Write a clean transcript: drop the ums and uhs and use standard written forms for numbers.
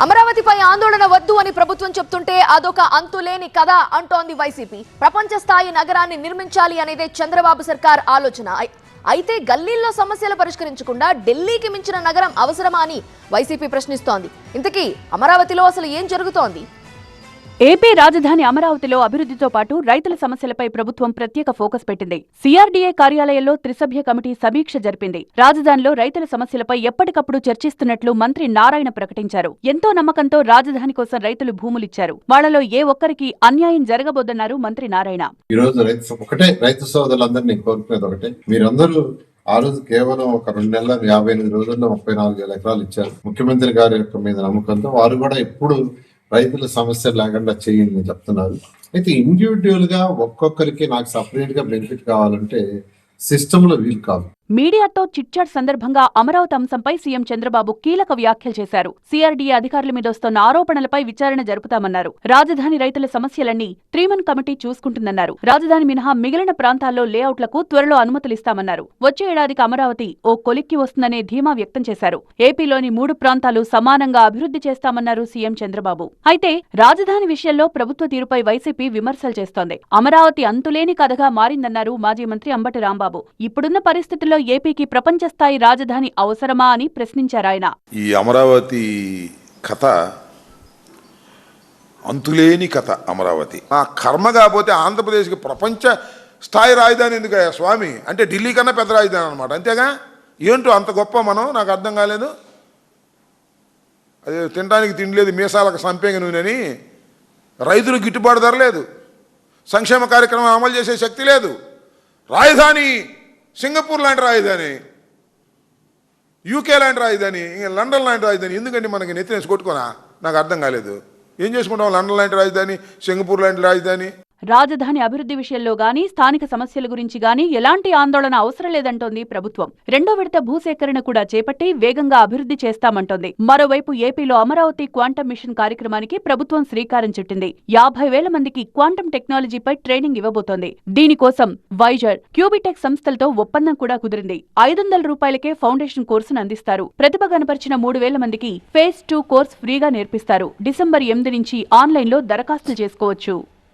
అమరావతిపై ఆందోళన వద్దు అని ప్రభుత్వం చెప్తుంటే అదొక అంతులేని కథ అంటోంది వైసీపీ. ప్రపంచ స్థాయి నగరాన్ని నిర్మించాలి అనేదే చంద్రబాబు సర్కార్ ఆలోచన. అయితే గల్లీల్లో సమస్యలు పరిష్కరించకుండా ఢిల్లీకి మించిన నగరం అవసరమా అని వైసీపీ ప్రశ్నిస్తోంది. ఇంతకీ అమరావతిలో అసలు ఏం జరుగుతోంది? ఏపీ రాజధాని అమరావతిలో అభివృద్ధితో పాటు రైతుల సమస్యలపై ప్రభుత్వం ప్రత్యేక ఫోకస్ పెట్టింది. సిఆర్డీఏ కార్యాలయంలో త్రిసభ్య కమిటీ సమీక్ష జరిపింది. రాజధానిలో రైతుల సమస్యలపై ఎప్పటికప్పుడు చర్చిస్తున్నట్లు మంత్రి నారాయణ ప్రకటించారు. ఎంతో నమ్మకంతో రాజధాని కోసం రైతులు భూములిచ్చారు. వాళ్లలో ఏ ఒక్కరికి అన్యాయం జరగబోదన్నారు మంత్రి నారాయణ. ఈ రోజు రైతు సోదరులందరినీ కోరుకునేది ఒకటే, మీరందరూ ఆ రోజు కేవలం ఒక 2 నెలల 58 రోజుల్లో 34,000 ఎకరాలు ఇచ్చారు. ముఖ్యమంత్రి గారి మీద నమ్మకంతో వారు కూడా ఎప్పుడు రైతుల సమస్యలు లేకుండా చేయండి చెప్తున్నారు. అయితే ఇండివిజువల్ గా ఒక్కొక్కరికి నాకు సపరేట్ గా బెనిఫిట్ కావాలంటే సిస్టమ్ లో వీలు కాదు. మీడియాతో చిట్చాట్ సందర్భంగా అమరావతి అంశంపై సీఎం చంద్రబాబు కీలక వ్యాఖ్యలు చేశారు. సిఆర్డీఏ అధికారుల మీద వస్తున్న ఆరోపణలపై విచారణ జరుపుతామన్నారు. రాజధాని రైతుల సమస్యలన్నీ 3-man కమిటీ చూసుకుంటుందన్నారు. రాజధాని మినహా మిగిలిన ప్రాంతాల్లో లేఅవుట్లకు త్వరలో అనుమతులిస్తామన్నారు. వచ్చే ఏడాదికి అమరావతి ఓ కొలిక్కి వస్తుందనే ధీమా వ్యక్తం చేశారు. ఏపీలోని 3 ప్రాంతాలు సమానంగా అభివృద్ధి చేస్తామన్నారు సీఎం చంద్రబాబు. అయితే రాజధాని విషయంలో ప్రభుత్వ తీరుపై వైసీపీ విమర్శలు చేస్తోంది. అమరావతి అంతులేని కథగా మారిందన్నారు మాజీ మంత్రి అంబటి రాంబాబు. ఇప్పుడున్న పరిస్థితుల్లో ఏపీకి ప్రపంచ స్థాయి రాజధాని అవసరమా అని ప్రశ్నించారాయన. ఈ అమరావతి కథ అంతులేని కథ. అమరావతి ఆ కర్మ కాకపోతే ఆంధ్రప్రదేశ్కి ప్రపంచ స్థాయి రాజధాని ఎందుకయ్యా స్వామి? అంటే ఢిల్లీ కన్నా పెద్ద రాజధాని అనమాట, అంతేగా? ఏంటో అంత గొప్ప మనం, నాకు అర్థం కాలేదు. అదే తినడానికి తిండి లేదు, మీసాలకు సంపేంగ నూనెని, రైతులకు గిట్టుబాటు ధర లేదు, సంక్షేమ కార్యక్రమం అమలు చేసే శక్తి లేదు. రాజధాని సింగపూర్ లాంటి రాజధాని, యూకే లాంటి రాజధాని, లండన్ లాంటి రాజధాని ఎందుకంటే మనకి నెత్తినేసి కొట్టుకోనా? నాకు అర్థం కాలేదు. ఏం చేసుకుంటాం? లండన్ లాంటి రాజధాని, సింగపూర్ లాంటి రాజధాని. రాజధాని అభివృద్ధి విషయంలో గానీ స్థానిక సమస్యల గురించి గానీ ఎలాంటి ఆందోళన అవసరం లేదంటోంది ప్రభుత్వం. 2వ విడత భూసేకరణ కూడా చేపట్టి వేగంగా అభివృద్ధి చేస్తామంటోంది. మరోవైపు ఏపీలో అమరావతి క్వాంటమ్ మిషన్ కార్యక్రమానికి ప్రభుత్వం శ్రీకారం చుట్టింది. 50,000 మందికి క్వాంటమ్ టెక్నాలజీపై ట్రైనింగ్ ఇవ్వబోతోంది. దీనికోసం వైజర్, క్యూబిటెక్ సంస్థలతో ఒప్పందం కూడా కుదిరింది. 500 రూపాయలకే ఫౌండేషన్ కోర్సును అందిస్తారు. ప్రతిభ కనపరిచిన 3,000 మందికి ఫేజ్ 2 కోర్సు ఫ్రీగా నేర్పిస్తారు. డిసెంబర్ 8 నుంచి ఆన్లైన్లో దరఖాస్తులు చేసుకోవచ్చు.